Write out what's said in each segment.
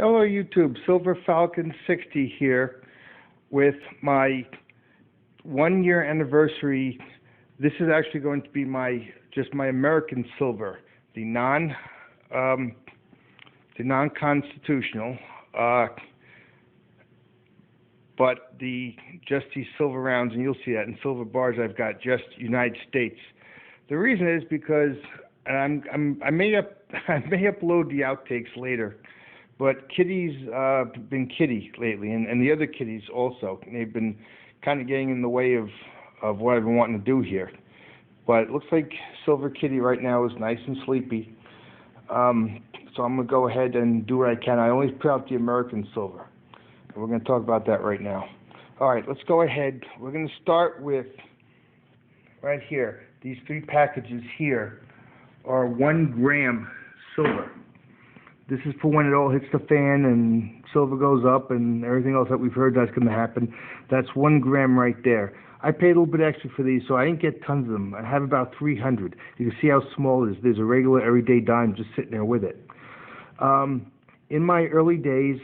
Hello YouTube, Silver Falcon 60 here with my 1-year anniversary. This is actually going to be just my American silver, the non-constitutional, but just these silver rounds, and you'll see that in silver bars. I've got just United States. The reason is because, and I may upload the outtakes later. But Kitty's been Kitty lately, and the other Kitties also. They've been kind of getting in the way of what I've been wanting to do here. But it looks like Silver Kitty right now is nice and sleepy. So I'm going to go ahead and do what I can. I only put out the American silver. And we're going to talk about that right now. All right, let's go ahead. We're going to start with, right here, these 3 packages here are 1 gram silver. This is for when it all hits the fan and silver goes up and everything else that we've heard that's going to happen. That's 1 gram right there. I paid a little bit extra for these, so I didn't get tons of them. I have about 300. You can see how small it is. There's a regular everyday dime just sitting there with it. In my early days,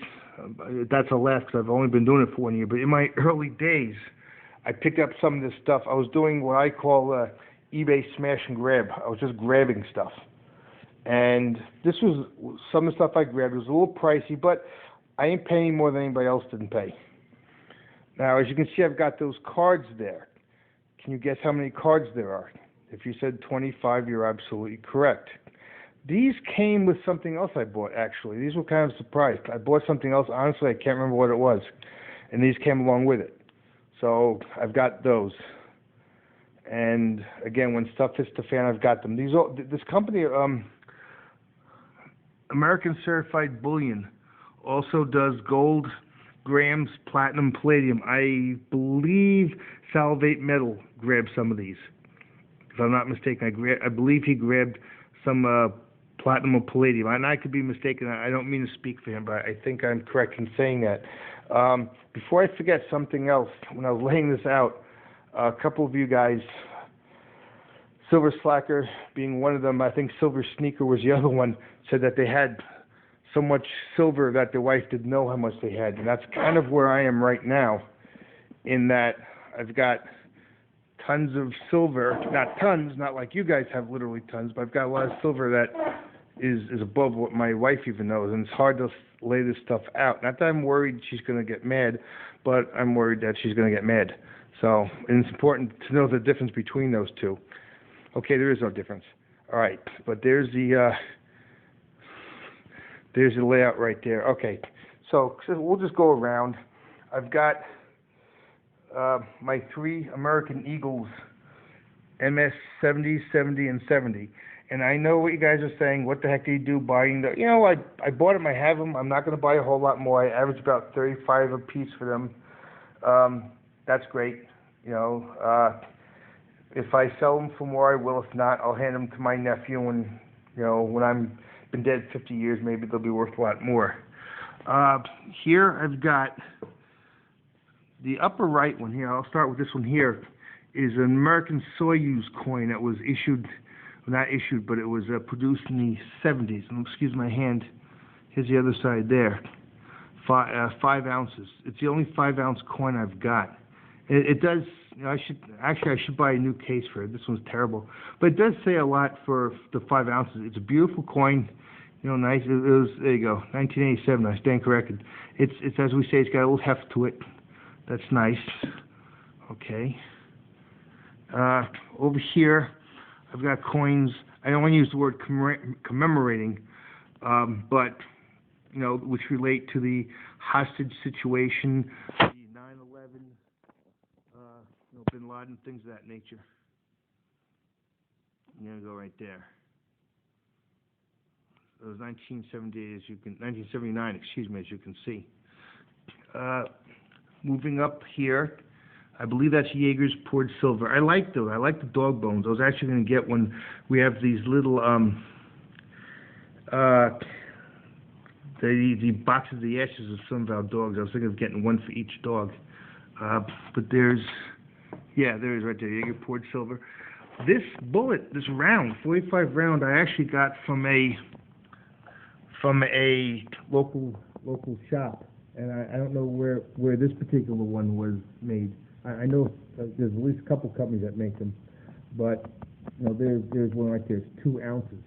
that's a laugh because I've only been doing it for 1 year, but in my early days, I picked up some of this stuff. I was doing what I call eBay smash and grab. I was just grabbing stuff. And this was some of the stuff I grabbed. It was a little pricey, but I ain't paying more than anybody else didn't pay. Now, as you can see, I've got those cards there. Can you guess how many cards there are? If you said 25, you're absolutely correct. These came with something else I bought, actually. These were kind of a surprise. I bought something else. Honestly, I can't remember what it was. And these came along with it. So I've got those. And, again, when stuff hits the fan, I've got them. This company... American Certified Bullion also does gold, grams, platinum, palladium. I believe Salvate Metal grabbed some of these. If I'm not mistaken, I believe he grabbed some platinum or palladium. And I could be mistaken. I don't mean to speak for him, but I think I'm correct in saying that. Before I forget something else, when I was laying this out, a couple of you guys, Silver Slacker being one of them, I think Silver Sneaker was the other one, said that they had so much silver that their wife didn't know how much they had. And that's kind of where I am right now, in that I've got tons of silver, not tons, not like you guys have literally tons, but I've got a lot of silver that is above what my wife even knows, and it's hard to lay this stuff out. Not that I'm worried she's going to get mad, but I'm worried that she's going to get mad. So, and it's important to know the difference between those two. Okay, there is no difference. All right, but there's the layout right there. Okay, so we'll just go around. I've got my 3 American Eagles, MS 70, 70, and 70. And I know what you guys are saying. What the heck do you do buying the? You know, I bought them. I have them. I'm not going to buy a whole lot more. I average about 35 a piece for them. That's great. You know. If I sell them for more, I will. If not, I'll hand them to my nephew. And when I'm been dead 50 years, maybe they'll be worth a lot more. Here I've got the upper right one here. I'll start with this one here. Is an American Soyuz coin that was issued, well, not issued, but it was produced in the 70s. And excuse my hand. Here's the other side there. 5 ounces. It's the only 5-ounce coin I've got. It does. I should buy a new case for it. This one's terrible, but it does say a lot for the 5 ounces. It's a beautiful coin, nice. It was, there you go, 1987. I stand corrected. It's as we say, it's got a little heft to it. That's nice. Okay. Over here, I've got coins. I don't want to use the word commemorating, but which relate to the hostage situation. Bin Laden, things of that nature. I'm going to go right there. It was 1979, excuse me, as you can see. Moving up here, I believe that's Jaeger's poured silver. I like those. I like the dog bones. I was actually going to get one. We have these little the boxes of the ashes of some of our dogs. I was thinking of getting one for each dog. But there's... Yeah, there it is right there, Jaeger poured silver. This bullet, this round, 45 round, I actually got from a local local shop, and I don't know where this particular one was made. I know there's at least a couple companies that make them, but you know, there's one right there. It's 2 ounces.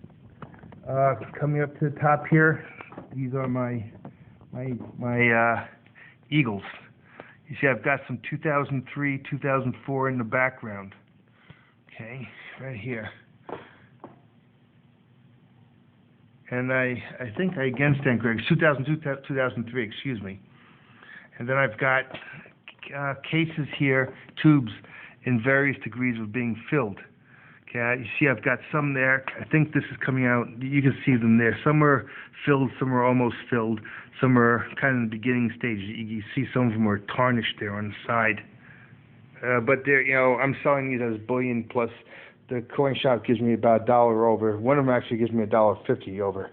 Coming up to the top here, these are my Eagles. You see, I've got some 2003, 2004 in the background. Okay, right here. And I think I again stand corrected. 2002, 2003, excuse me. And then I've got cases here, tubes in various degrees of being filled. Okay, you see I've got some there. I think this is coming out. You can see them there. Some are filled, some are almost filled, some are kind of in the beginning stage. You see some of them are tarnished there on the side. But they're, you know, I'm selling these as bullion, plus the coin shop gives me about $1 over. One of them actually gives me $1.50 over.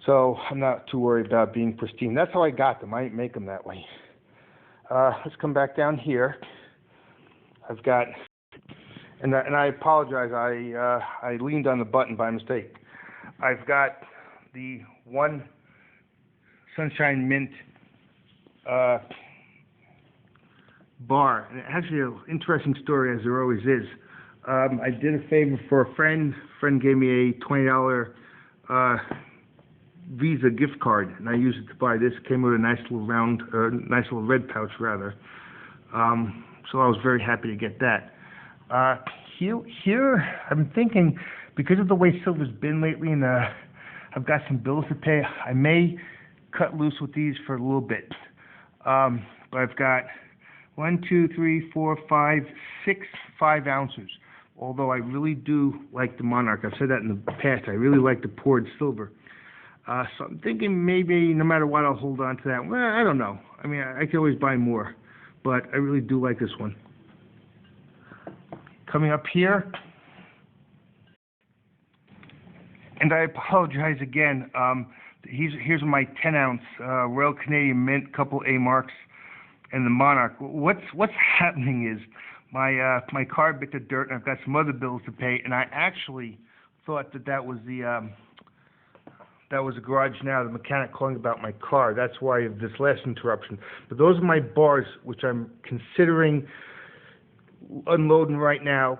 So I'm not too worried about being pristine. That's how I got them. I didn't make them that way. Let's come back down here. I've got, and I apologize. I leaned on the button by mistake. I've got the one Sunshine Mint bar, and actually an interesting story, as there always is. I did a favor for a friend. A friend gave me a $20 Visa gift card, and I used it to buy this. It came with a nice little round, nice little red pouch rather. So I was very happy to get that. Here, I'm thinking, because of the way silver's been lately, and I've got some bills to pay, I may cut loose with these for a little bit. But I've got 1, 2, 3, 4, 5, 6 5-ounces. Although I really do like the Monarch. I've said that in the past. I really like the poured silver. So I'm thinking maybe no matter what, I'll hold on to that. Well, I don't know. I mean, I can always buy more. But I really do like this one. Coming up here. And I apologize again. Here's my 10-ounce Royal Canadian Mint, couple A marks, and the Monarch. What's happening is my car bit the dirt, and I've got some other bills to pay. And I actually thought that was the garage now, the mechanic calling about my car. That's why this last interruption. But those are my bars, which I'm considering unloading right now,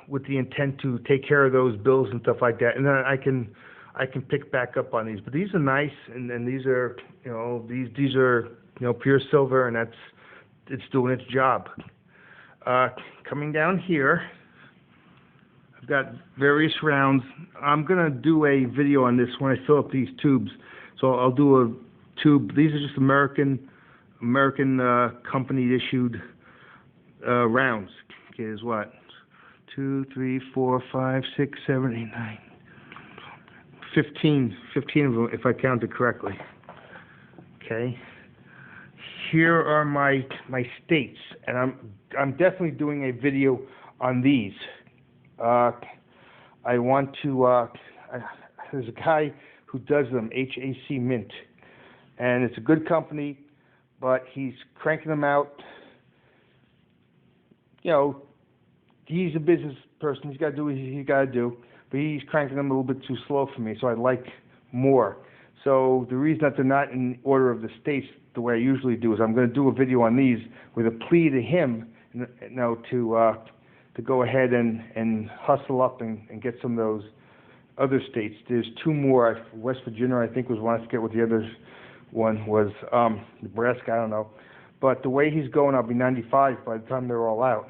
with the intent to take care of those bills and stuff like that. And then I can pick back up on these. But these are nice, and these are, you know, these are, you know, pure silver, and it's doing its job. Coming down here, I've got various rounds. I'm gonna do a video on this when I fill up these tubes. So I'll do a tube. These are just American company issued rounds. Okay, is what? 2, 3, 4, 5, 6, 7, 8, 9, 15 of them, if I counted correctly. Okay. Here are my states, and I'm definitely doing a video on these. I want to. There's a guy who does them, HAC Mint, and it's a good company, but he's cranking them out. You know, he's a business person. He's got to do what he's got to do, but he's cranking them a little bit too slow for me, so I'd like more. So the reason that they're not in order of the states the way I usually do is I'm going to do a video on these with a plea to him, you know, to go ahead and hustle up and get some of those other states. There's 2 more. West Virginia, I think, was one. I forget what the other one was. Nebraska, I don't know. But the way he's going, I'll be 95 by the time they're all out.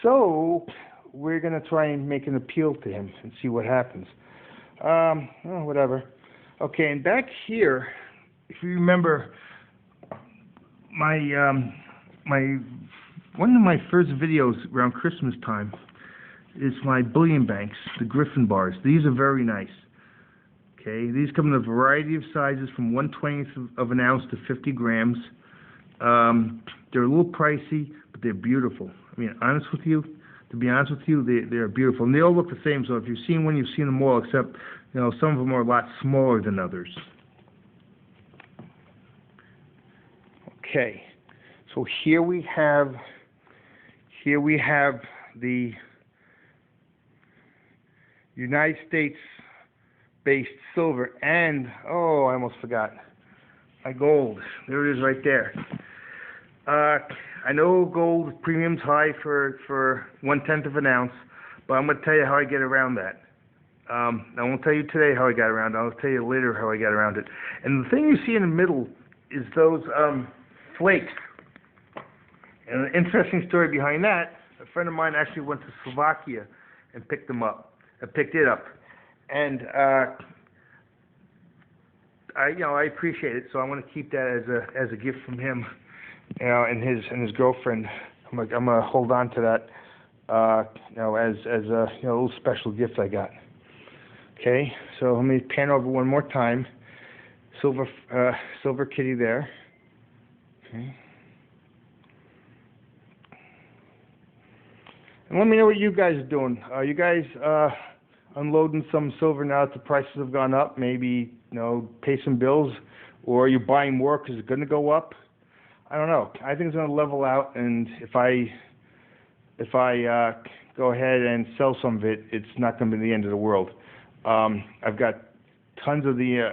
So we're going to try and make an appeal to him and see what happens. Whatever. Okay, and back here, if you remember, one of my first videos around Christmas time is my bullion banks, the Griffin bars. These are very nice. Okay, these come in a variety of sizes from 1/20 of an ounce to 50 grams. They're a little pricey, but they're beautiful. I mean, to be honest with you, they're beautiful, and they all look the same. So if you've seen one, you've seen them all, except, you know, some of them are a lot smaller than others. Okay, so here we have the United States-based silver, and I almost forgot. My gold. There it is right there. I know gold premium's high for 1/10 of an ounce, but I'm going to tell you how I get around that. I won't tell you today how I got around it. I'll tell you later how I got around it. And the thing you see in the middle is those flakes. And an interesting story behind that, a friend of mine actually went to Slovakia and picked it up. And I appreciate it, so I'm going to keep that as a gift from him, and his girlfriend. I'm gonna hold on to that, as a little special gift I got. Okay, so let me pan over one more time. Silver kitty there. Okay. And let me know what you guys are doing. Are you guys unloading some silver now that the prices have gone up? Maybe pay some bills, or are you buying more because it's going to go up? I don't know. I think it's going to level out, and if I go ahead and sell some of it, it's not going to be the end of the world. I've got tons of the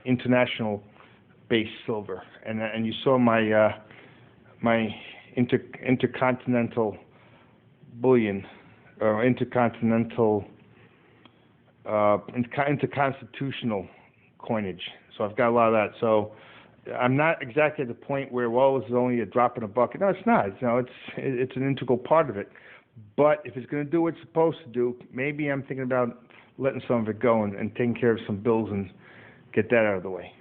international based silver, and you saw my intercontinental bullion, or interconstitutional coinage. So I've got a lot of that. So I'm not exactly at the point where, this is only a drop in a bucket. No, it's not. It's an integral part of it. But if it's going to do what it's supposed to do, maybe I'm thinking about letting some of it go and taking care of some bills and get that out of the way.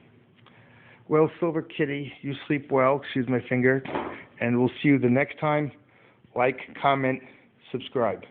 Well, Silver Kitty, you sleep well. Excuse my finger. And we'll see you the next time. Like, comment, subscribe.